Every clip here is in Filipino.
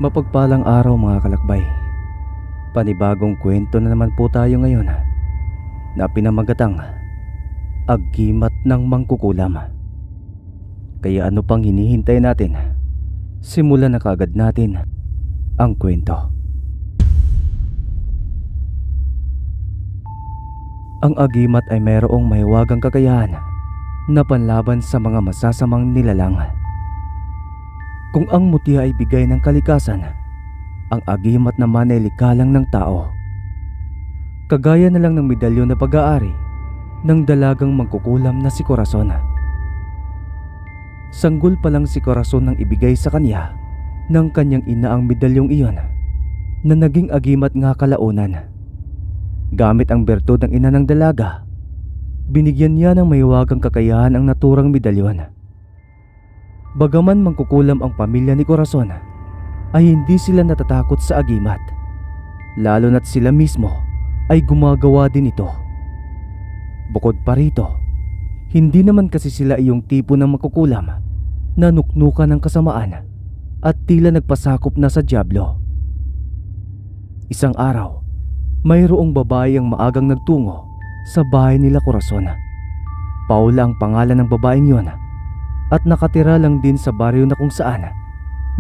Mapagpalang araw mga kalakbay. Panibagong kwento na naman po tayo ngayon na pinamagatang Agimat ng Mangkukulam. Kaya ano pang hinihintay natin? Simulan na kaagad natin ang kwento. Ang agimat ay mayroong mahiwagang kakayahan na panlaban sa mga masasamang nilalang. Kung ang mutya ay bigay ng kalikasan, ang agimat naman ay likha lang ng tao. Kagaya na lang ng medalyon na pag-aari ng dalagang mangkukulam na si Corazon. Sanggol pa lang si Corazon nang ibigay sa kanya ng kanyang ina ang medalyong iyon na naging agimat nga kalaunan. Gamit ang bertud ng ina ng dalaga, binigyan niya ng mahiwagang kakayahan ang naturang medalyon. Bagaman mangkukulam ang pamilya ni Corazon, ay hindi sila natatakot sa agimat, lalo na't sila mismo ay gumagawa din ito. Bukod pa rito, hindi naman kasi sila iyong tipo ng mangkukulam na nuknukan ng kasamaan at tila nagpasakop na sa dyablo. Isang araw, mayroong babae ang maagang nagtungo sa bahay nila Corazon. Paula ang pangalan ng babaeng yon at nakatira lang din sa baryo na kung saan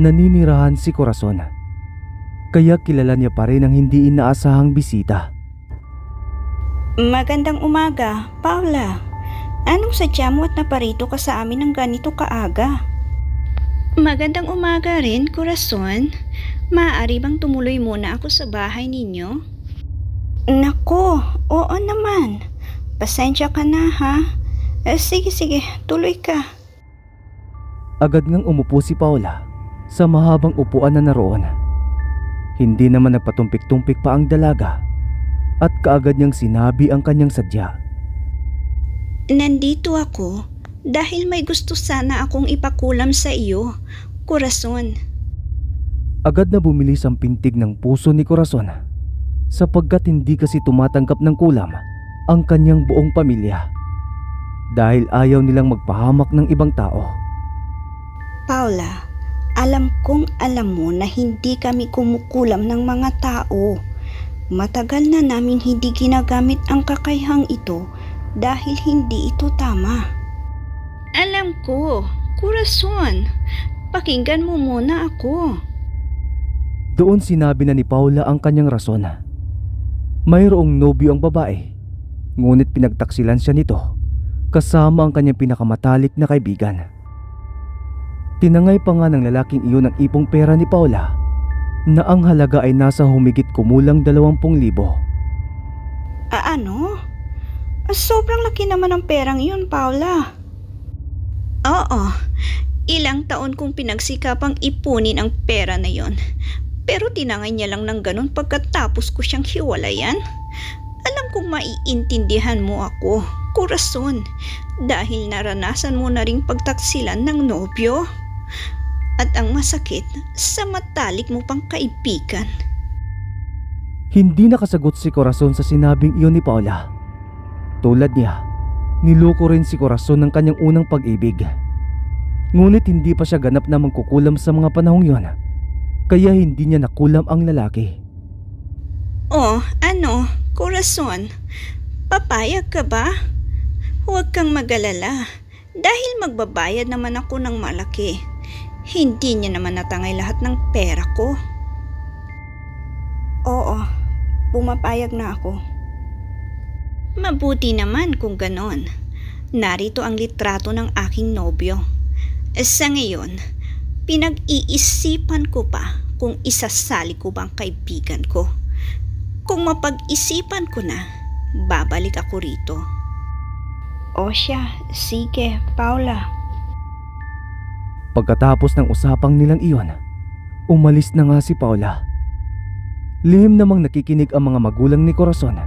naninirahan si Corazon. Kaya kilala niya pa rin ang hindi inaasahang bisita. Magandang umaga, Paula. Anong sadya mo at naparito ka sa amin ng ganito kaaga? Magandang umaga rin, Corazon. Maaari bang tumuloy muna ako sa bahay ninyo? Nako, oo naman. Pasensya ka na ha. Sige, tuloy ka. Agad ngang umupo si Paula sa mahabang upuan na naroon. Hindi naman nagpatumpik-tumpik pa ang dalaga at kaagad niyang sinabi ang kanyang sadya. Nandito ako dahil may gusto sana akong ipakulam sa iyo, Corazon. Agad na bumilis ang pintig ng puso ni Corazon sapagkat hindi kasi tumatanggap ng kulam ang kanyang buong pamilya dahil ayaw nilang magpahamak ng ibang tao. Paula, alam kong alam mo na hindi kami kumukulam ng mga tao. Matagal na naming hindi ginagamit ang kakayahang ito dahil hindi ito tama. Alam ko, Corazon. Pakinggan mo muna ako. Doon sinabi na ni Paula ang kanyang rason. Mayroong nobyo ang babae, ngunit pinagtaksilan siya nito kasama ang kanyang pinakamatalik na kaibigan. Tinangay pa nga ng lalaking iyon ang ipong pera ni Paula na ang halaga ay nasa humigit kumulang 20,000. Ano? Sobrang laki naman ang perang iyon, Paula. Oo, ilang taon kong pinagsikapang ipunin ang pera na iyon. Pero tinangay niya lang ng ganun pagkatapos ko siyang hiwalayan. Alam kong maiintindihan mo ako, Corazon, dahil naranasan mo na ring pagtaksilan ng nobyo. At ang masakit, sa matalik mo pang kaibigan. Hindi nakasagot si Corazon sa sinabing iyon ni Paula. Tulad niya, niloko rin si Corazon ng kanyang unang pag-ibig. Ngunit hindi pa siya ganap na mangkukulam sa mga panahong iyon, kaya hindi niya nakulam ang lalaki. Oh, ano, Corazon? Papayag ka ba? Huwag kang mag-alala, dahil magbabayad naman ako ng malaki. Hindi niya naman natangay lahat ng pera ko. Oo, pumapayag na ako. Mabuti naman kung ganon. Narito ang litrato ng aking nobyo. Sa ngayon, pinag-iisipan ko pa kung isasali ko bang kaibigan ko. Kung mapag-isipan ko na, babalik ako rito. O siya, sige, Paula. Pagkatapos ng usapang nilang iyon, umalis na nga si Paula. Lihim namang nakikinig ang mga magulang ni Corazon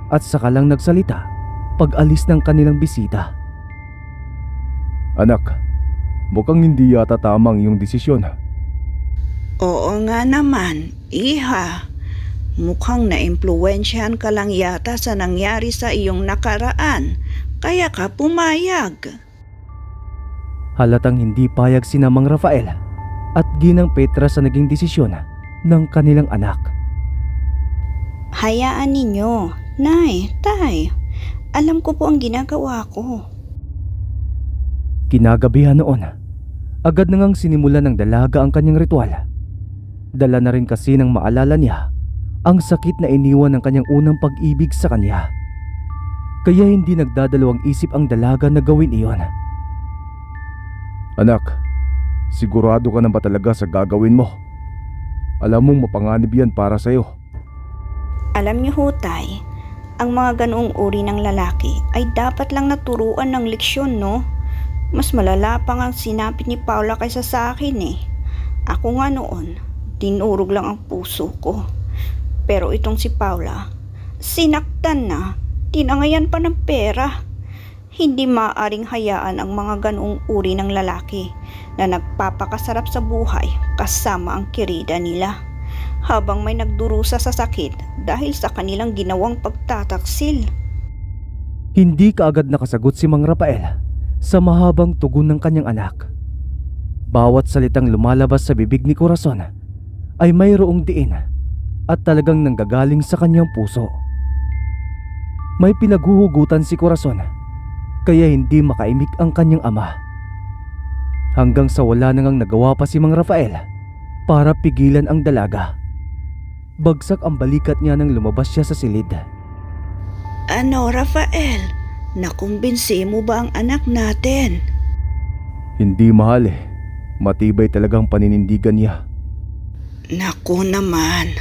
at saka lang nagsalita pag-alis ng kanilang bisita. Anak, mukhang hindi yata tamang iyong desisyon. Oo nga naman, iha. Mukhang naimpluwensyahan ka lang yata sa nangyari sa iyong nakaraan, kaya ka pumayag. Halatang hindi payag si Mang Rafael at ginang Petra sa naging desisyon ng kanilang anak. Hayaan ninyo. Nay, tay, alam ko po ang ginagawa ko. Kinagabihan noon, agad na ngang sinimulan ng dalaga ang kanyang ritual. Dala na rin kasi ng maalala niya ang sakit na iniwan ng kanyang unang pag-ibig sa kanya. Kaya hindi nagdadalawang isip ang dalaga na gawin iyon. Anak, sigurado ka na ba talaga sa gagawin mo? Alam mong mapanganib yan para sa'yo. Alam niyo ho, tay, ang mga ganoong uri ng lalaki ay dapat lang naturuan ng leksyon, no? Mas malala pa nga ang sinabi ni Paula kaysa sa akin eh. Ako nga noon, dinurog lang ang puso ko. Pero itong si Paula, sinaktan na, tinangayan pa ng pera. Hindi maaaring hayaan ang mga ganoong uri ng lalaki na nagpapakasarap sa buhay kasama ang kirida nila, habang may nagdurusa sa sakit dahil sa kanilang ginawang pagtataksil. Hindi kaagad nakasagot si Mang Rafael sa mahabang tugon ng kanyang anak. Bawat salitang lumalabas sa bibig ni Corazon ay mayroong diin at talagang nanggagaling sa kanyang puso. May pinaghuhugutan si Corazon kaya hindi makaimik ang kanyang ama. Hanggang sa wala na ngang nagawa pa si Mang Rafael para pigilan ang dalaga. Bagsak ang balikat niya nang lumabas siya sa silid. Ano, Rafael? Nakumbinsi mo ba ang anak natin? Hindi, mahal eh. Matibay talagang paninindigan niya. Naku naman,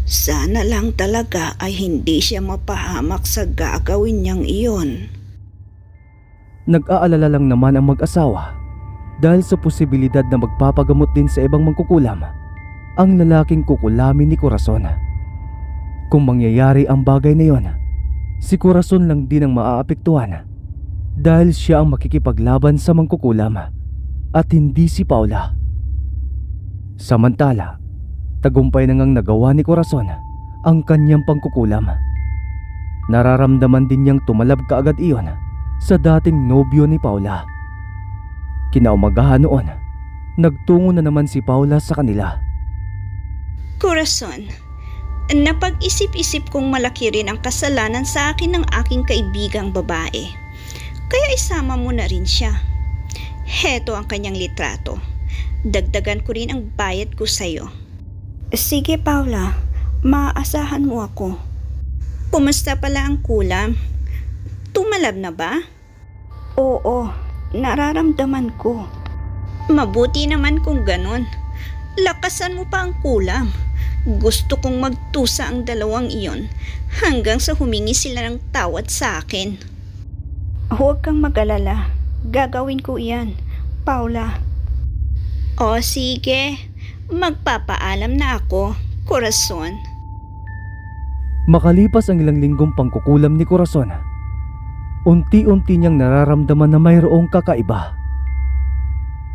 sana lang talaga ay hindi siya mapahamak sa gagawin niyang iyon. Nag-aalala lang naman ang mag-asawa dahil sa posibilidad na magpapagamot din sa ibang mangkukulam ang lalaking kukulamin ni Corazon. Kung mangyayari ang bagay na yon, si Corazon lang din ang maaapektuhan dahil siya ang makikipaglaban sa mangkukulam at hindi si Paula. Samantala, tagumpay na ngang nagawa ni Corazon ang kanyang pangkukulam. Nararamdaman din niyang tumalab kaagad iyon sa dating nobyo ni Paula. Kinaumagahan noon, nagtungo na naman si Paula sa kanila. Corazon, napag-isip-isip kong malaki rin ang kasalanan sa akin ng aking kaibigang babae. Kaya isama mo na rin siya. Heto ang kanyang litrato. Dagdagan ko rin ang bayad ko sa'yo. Sige, Paula. Maaasahan mo ako. Kumusta pala ang kulam? Tumalab na ba? Oo, nararamdaman ko. Mabuti naman kung ganon. Lakasan mo pa ang kulam. Gusto kong magtusa ang dalawang iyon hanggang sa humingi sila ng tawad sa akin. Huwag kang mag-alala. Gagawin ko iyan, Paula. O sige, magpapaalam na ako, Corazon. Makalipas ang ilang linggong pangkukulam ni Corazon, unti-unti niyang nararamdaman na mayroong kakaiba.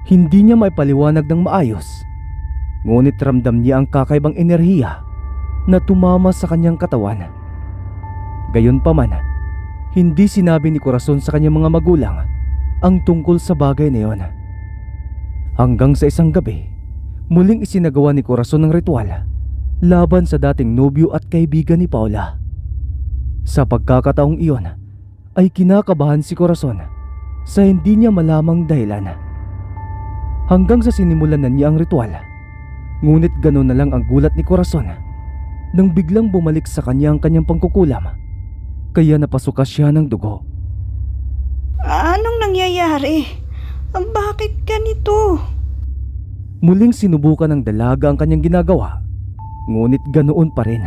Hindi niya maipaliwanag ng maayos, ngunit ramdam niya ang kakaibang enerhiya na tumama sa kanyang katawan. Gayunpaman, hindi sinabi ni Corazon sa kanyang mga magulang ang tungkol sa bagay na iyon. Hanggang sa isang gabi, muling isinagawa ni Corazon ang ritual laban sa dating nobyo at kaibigan ni Paula. Sa pagkakataong iyon ay kinakabahan si Corazon sa hindi niya malamang dahilan. Hanggang sa sinimulan na niya ang ritual, ngunit ganoon na lang ang gulat ni Corazon nang biglang bumalik sa kanya ang kanyang pangkukulam, kaya napasuka siya ng dugo. Anong nangyayari? Bakit ganito? Muling sinubukan ng dalaga ang kanyang ginagawa, ngunit ganoon pa rin.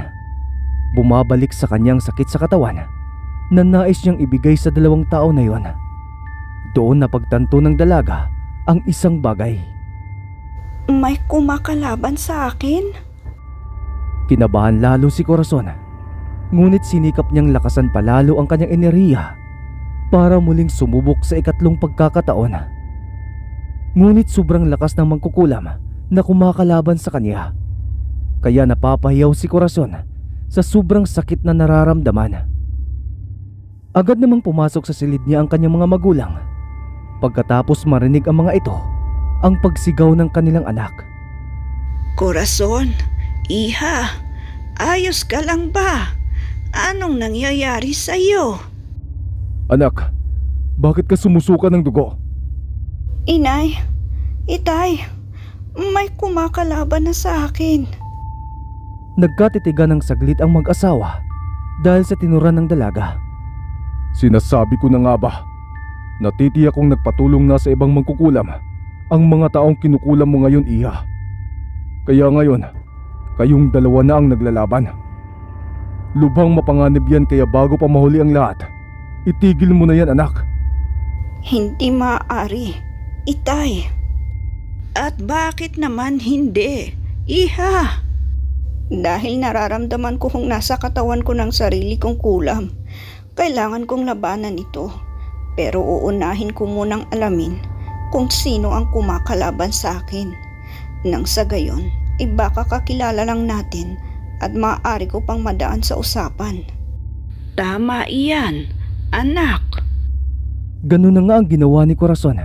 Bumabalik sa kanyang sakit sa katawan na nais niyang ibigay sa dalawang tao na yon. Doon napagtanto ng dalaga ang isang bagay. May kumakalaban sa akin? Kinabahan lalo si Corazon, ngunit sinikap niyang lakasan palalo ang kanyang enerhiya para muling sumubok sa ikatlong pagkakataon. Ngunit sobrang lakas ng mangkukulam na kumakalaban sa kanya, kaya napapahiyaw si Corazon sa sobrang sakit na nararamdaman. Agad namang pumasok sa silid niya ang kanyang mga magulang. Pagkatapos marinig ang mga ito, ang pagsigaw ng kanilang anak. Corazon, iha, ayos ka lang ba? Anong nangyayari sa'yo? Anak, bakit ka sumusuka ng dugo? Inay, itay, may kumakalaban na sa akin. Nagkatitigan ng saglit ang mag-asawa dahil sa tinuran ng dalaga. Sinasabi ko na nga ba, natitiyak kong nagpatulong na sa ibang mangkukulam ang mga taong kinukulam mo ngayon, iha. Kaya ngayon, kayong dalawa na ang naglalaban. Lubhang mapanganib yan, kaya bago pa mahuli ang lahat, itigil mo na yan, anak. Hindi maaari, itay. At bakit naman hindi, iha? Dahil nararamdaman ko kung nasa katawan ko ng sarili kong kulam. Kailangan kong labanan ito. Pero uunahin ko munang alamin kung sino ang kumakalaban sa akin. Nang sa gayon, baka kakilala lang natin at maaari ko pang madaan sa usapan. Tama iyan, anak. Ganun na nga ang ginawa ni Corazon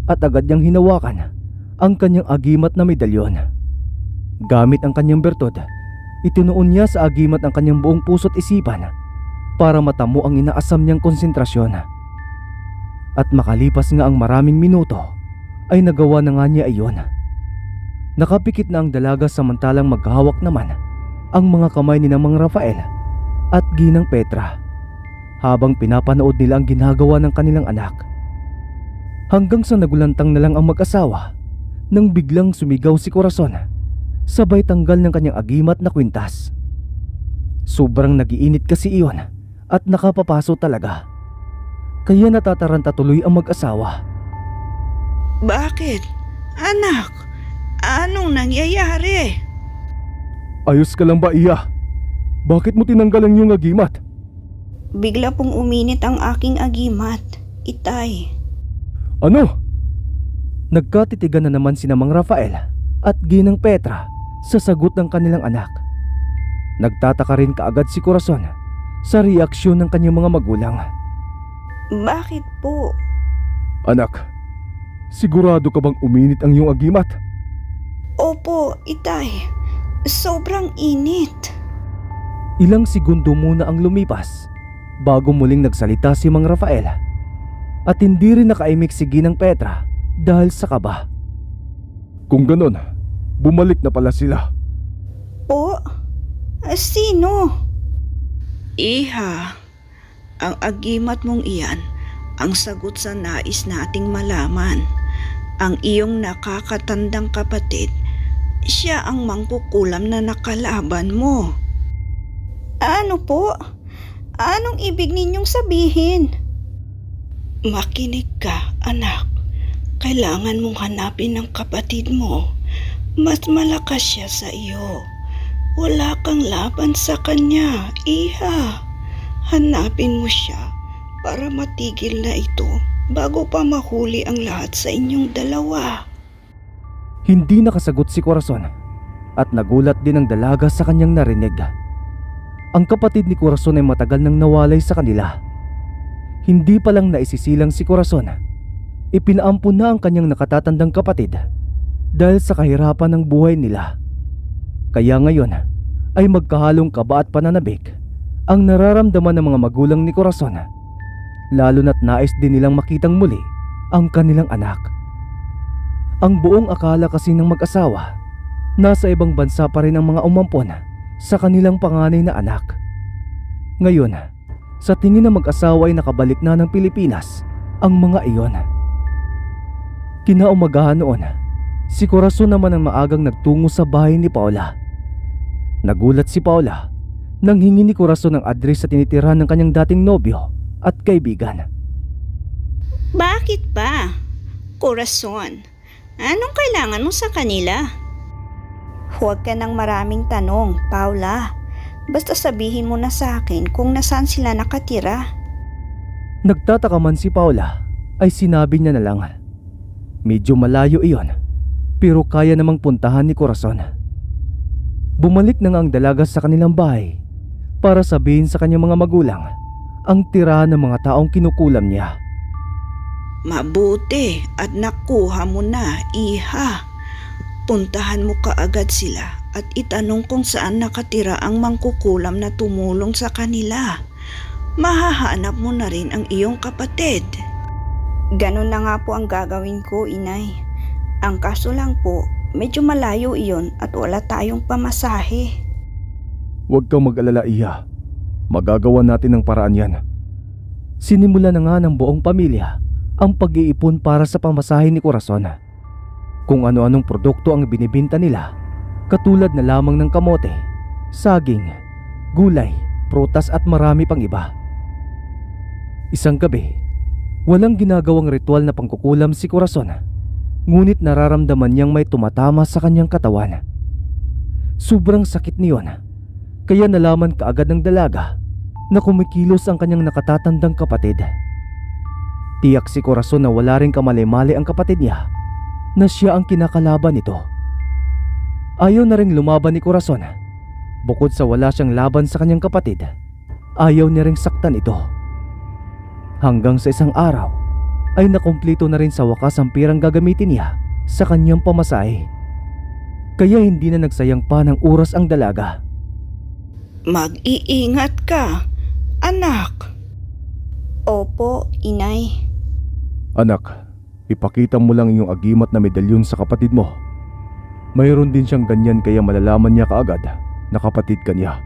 at agad niyang hinawakan ang kanyang agimat na medalyon. Gamit ang kanyang bertod, itinuon niya sa agimat ang kanyang buong puso't isipan para matamo ang inaasam niyang konsentrasyon. At makalipas nga ang maraming minuto, ay nagawa na nga niya iyon. Nakapikit na ang dalaga samantalang maghahawak naman ang mga kamay ni Mang Rafael at Ginang Petra habang pinapanood nila ang ginagawa ng kanilang anak. Hanggang sa nagulantang na lang ang mag-asawa nang biglang sumigaw si Corazon sabay tanggal ng kanyang agimat na kwintas. Sobrang nagiinit kasi iyon at nakapapaso talaga. Kaya natataranta tuloy ang mag-asawa. Bakit? Anak, anong nangyayari? Ayos ka lang ba, iha? Bakit mo tinanggal ang iyong agimat? Bigla pong uminit ang aking agimat, itay. Ano? Nagkatitigan na naman sina Mang Rafael at Ginang Petra sa sagot ng kanilang anak. Nagtataka rin kaagad si Corazon sa reaksyon ng kanyang mga magulang. Bakit po? Anak, sigurado ka bang uminit ang iyong agimat? Opo, itay. Sobrang init. Ilang segundo muna ang lumipas bago muling nagsalita si Mang Rafael at hindi rin nakaimik si Ginang Petra dahil sa kaba. Kung ganon, bumalik na pala sila. Po? Sino? Iha, ang agimat mong iyan ang sagot sa nais nating malaman. Ang iyong nakakatandang kapatid, siya ang mangkukulam na nakalaban mo. Ano po? Anong ibig ninyong sabihin? Makinig ka, anak. Kailangan mong hanapin ang kapatid mo. Mas malakas siya sa iyo. Wala kang laban sa kanya, iha. Hanapin mo siya para matigil na ito bago pa mahuli ang lahat sa inyong dalawa. Hindi nakasagot si Corazon at nagulat din ang dalaga sa kanyang narinig. Ang kapatid ni Corazon ay matagal nang nawalay sa kanila. Hindi pa lang naisisilang si Corazon, ipinaampun na ang kanyang nakatatandang kapatid dahil sa kahirapan ng buhay nila. Kaya ngayon ay magkahalong kaba at pananabik ang nararamdaman ng mga magulang ni Corazon, lalo na't nais din nilang makitang muli ang kanilang anak. Ang buong akala kasi ng mag-asawa, nasa ibang bansa pa rin ang mga umampon sa kanilang panganay na anak. Ngayon, sa tingin ng mag-asawa ay nakabalik na ng Pilipinas ang mga iyon. Kinaumagahan noon, si Corazon naman ang maagang nagtungo sa bahay ni Paula. Nagulat si Paula nang hingi ni Corazon ang address sa tinitirahan ng kanyang dating nobyo at kaibigan. Bakit ba? Corazon, anong kailangan mo sa kanila? Huwag ka ng maraming tanong, Paula. Basta sabihin mo na sa akin kung nasaan sila nakatira. Nagtataka man si Paula ay sinabi niya na lang. Medyo malayo iyon pero kaya namang puntahan ni Corazon. Bumalik na nga ang dalaga sa kanilang bahay para sabihin sa kanyang mga magulang ang tirahan ng mga taong kinukulam niya. Mabuti at nakuha mo na, iha. puntahan mo kaagad sila at itanong kung saan nakatira ang mangkukulam na tumulong sa kanila. Mahahanap mo na rin ang iyong kapatid. Ganon na nga po ang gagawin ko, inay. Ang kaso lang po, medyo malayo iyon at wala tayong pamasahe. Huwag kang mag-alala, Iha. Magagawa natin ang paraan yan. Sinimula na nga ng buong pamilya ang pag-iipon para sa pamasahe ni Corazon. Kung ano-anong produkto ang binibenta nila, katulad na lamang ng kamote, saging, gulay, prutas at marami pang iba. Isang gabi, walang ginagawang ritual na pangkukulam si Corazon, ngunit nararamdaman niyang may tumatama sa kanyang katawan. Sobrang sakit niyon, kaya nalaman kaagad ng dalaga na kumikilos ang kanyang nakatatandang kapatid. Tiyak si Corazon na wala ring kamali-mali ang kapatid niya, na siya ang kinakalaban nito. Ayaw na ring lumaban ni Corazon. Bukod sa wala siyang laban sa kanyang kapatid, ayaw niya ring saktan ito. Hanggang sa isang araw ay nakumpleto na rin sa wakas ang pirang gagamitin niya sa kanyang pamasahe. Kaya hindi na nagsayang pa ng oras ang dalaga. Mag-iingat ka, anak. Opo, inay. Anak, ipakita mo lang iyong agimat na medalyon sa kapatid mo. Mayroon din siyang ganyan kaya malalaman niya kaagad na kapatid ka niya.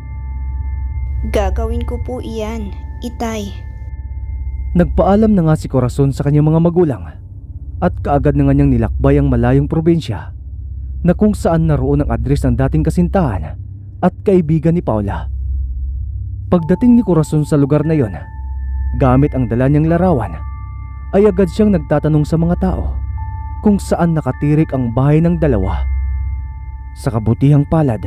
Gagawin ko po iyan, itay. Nagpaalam na nga si Corazon sa kanyang mga magulang at kaagad na nga niyang nilakbay ang malayong probinsya na kung saan naroon ang address ng dating kasintahan at kaibigan ni Paula. Pagdating ni Corazon sa lugar na yon, gamit ang dala niyang larawan, ay agad siyang nagtatanong sa mga tao kung saan nakatirik ang bahay ng dalawa. Sa kabutihang palad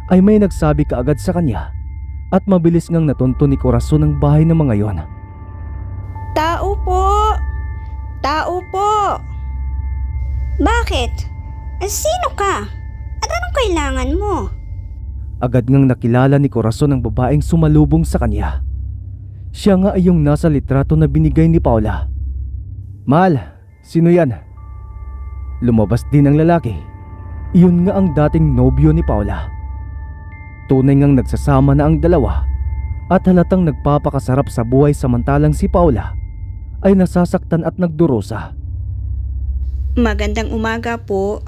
ay may nagsabi kaagad sa kanya at mabilis ngang natunto ni Corazon ang bahay ng mga yon. Tao po! Tao po! Bakit? Sino ka? At anong kailangan mo? Agad ngang nakilala ni Corazon ang babaeng sumalubong sa kanya. Siya nga ay yung nasa litrato na binigay ni Paula. Mahal, sino yan? Lumabas din ang lalaki. Iyon nga ang dating nobyo ni Paula. Tunay ngang nagsasama na ang dalawa at halatang nagpapakasarap sa buhay samantalang si Paula ay nasasaktan at nagdurusa. Magandang umaga po.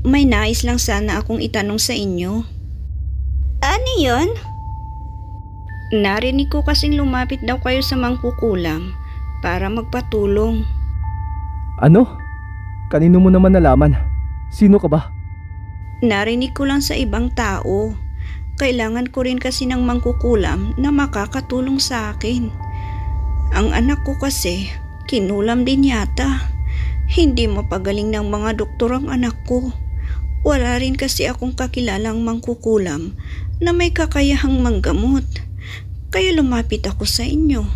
May nais lang sana akong itanong sa inyo. Ano yun? Narinig ko kasing lumapit daw kayo sa mangkukulam para magpatulong. Ano? Kanino mo naman nalaman? Sino ka ba? Narinig ko lang sa ibang tao. Kailangan ko rin kasi ng mangkukulam na makakatulong sa akin. Ang anak ko kasi, kinulam din yata. Hindi mapagaling ng mga doktor ang anak ko. Wala rin kasi akong kakilalang mangkukulam na may kakayahang manggamot. Kaya lumapit ako sa inyo.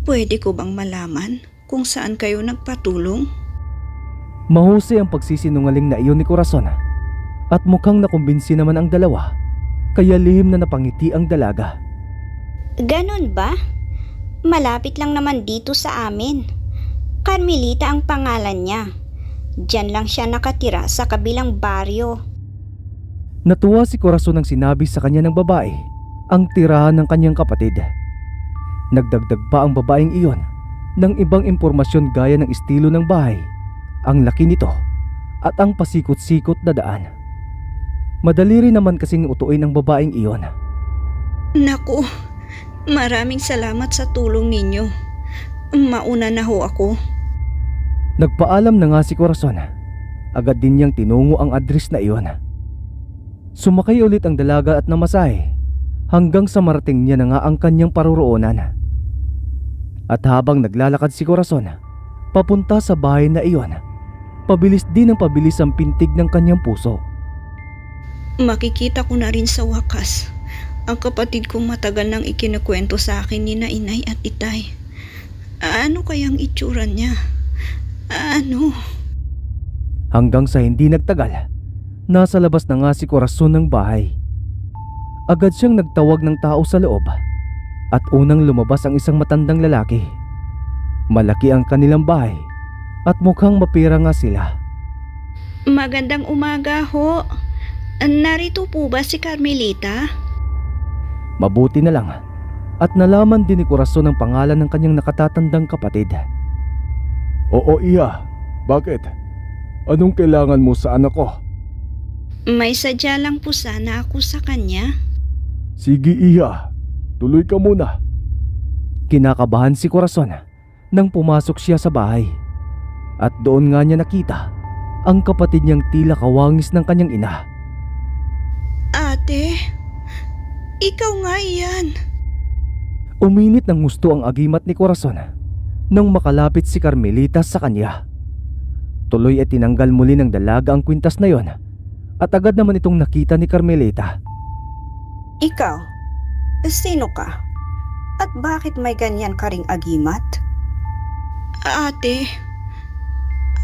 Pwede ko bang malaman kung saan kayo nagpatulong? Mahusay ang pagsisinungaling na iyon ni Corazon at mukhang nakumbinsi naman ang dalawa, kaya lihim na napangiti ang dalaga. Ganun ba? Malapit lang naman dito sa amin. Carmelita ang pangalan niya. Diyan lang siya nakatira sa kabilang baryo. Natuwa si Corazon nang sinabi sa kanya ng babae ang tirahan ng kanyang kapatid. Nagdagdag pa ang babaeng iyon ng ibang impormasyon gaya ng estilo ng bahay, ang laki nito at ang pasikot-sikot na daan. Madali rin naman kasing utuin ang babaeng iyon. Naku, maraming salamat sa tulong ninyo. Mauna na ho ako. Nagpaalam na nga si Corazon. Agad din niyang tinungo ang address na iyon. Sumakay ulit ang dalaga at namasahe hanggang sa marating niya na nga ang kanyang paruroonan. At habang naglalakad si Corazon papunta sa bahay na iyon, pabilis din ang pabilis ang pintig ng kanyang puso. Makikita ko na rin sa wakas ang kapatid kong matagal nang ikinukwento sa akin ni na inay at itay. Ano kayang itsura niya? Ano? Hanggang sa hindi nagtagal, nasa labas na nga si Corazon ng bahay. Agad siyang nagtawag ng tao sa loob at unang lumabas ang isang matandang lalaki. Malaki ang kanilang bahay at mukhang mapira nga sila. Magandang umaga ho. Narito po ba si Carmelita? Mabuti na lang at nalaman din ni Corazon ang pangalan ng kanyang nakatatandang kapatid. Oo, Iha. Bakit? Anong kailangan mo sa anak ko? May sadya lang po sana ako sa kanya. Sige, Iha. Tuloy ka muna. Kinakabahan si Corazon nang pumasok siya sa bahay. At doon nga niya nakita ang kapatid niyang tila kawangis ng kanyang ina. Ate, ikaw nga yan. Uminit ng gusto ang agimat ni Corazon nang makalapit si Carmelita sa kanya. Tuloy ay tinanggal muli ng dalaga ang kwintas na yon at agad naman itong nakita ni Carmelita. Ikaw, sino ka? At bakit may ganyan ka ring agimat? Ate,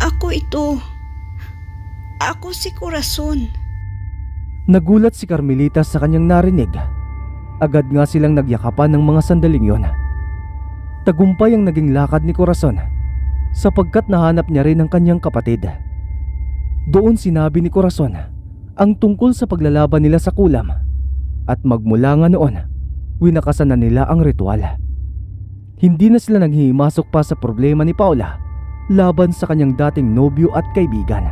ako ito. Ako si Corazon. Nagulat si Carmelita sa kanyang narinig. Agad nga silang nagyakapan ng mga sandaling yon. Tagumpay ang naging lakad ni Corazon sapagkat nahanap niya rin ang kanyang kapatid. Doon sinabi ni Corazon ang tungkol sa paglalaban nila sa kulam at magmula nga noon, winakasan na nila ang ritual. Hindi na sila naghihimasok pa sa problema ni Paula laban sa kanyang dating nobyo at kaibigan.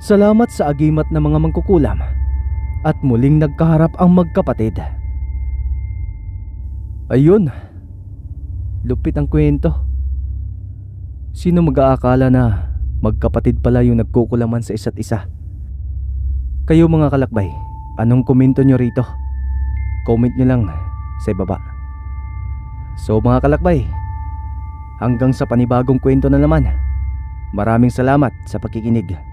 Salamat sa agimat ng mga mangkukulam at muling nagkaharap ang magkapatid. Ayun, lupit ang kwento. Sino mag-aakala na magkapatid pala yung nagkukulaman sa isa't isa? Kayo mga kalakbay, anong komento nyo rito? Comment nyo lang sa ibaba. So mga kalakbay, hanggang sa panibagong kwento na naman. Maraming salamat sa pakikinig.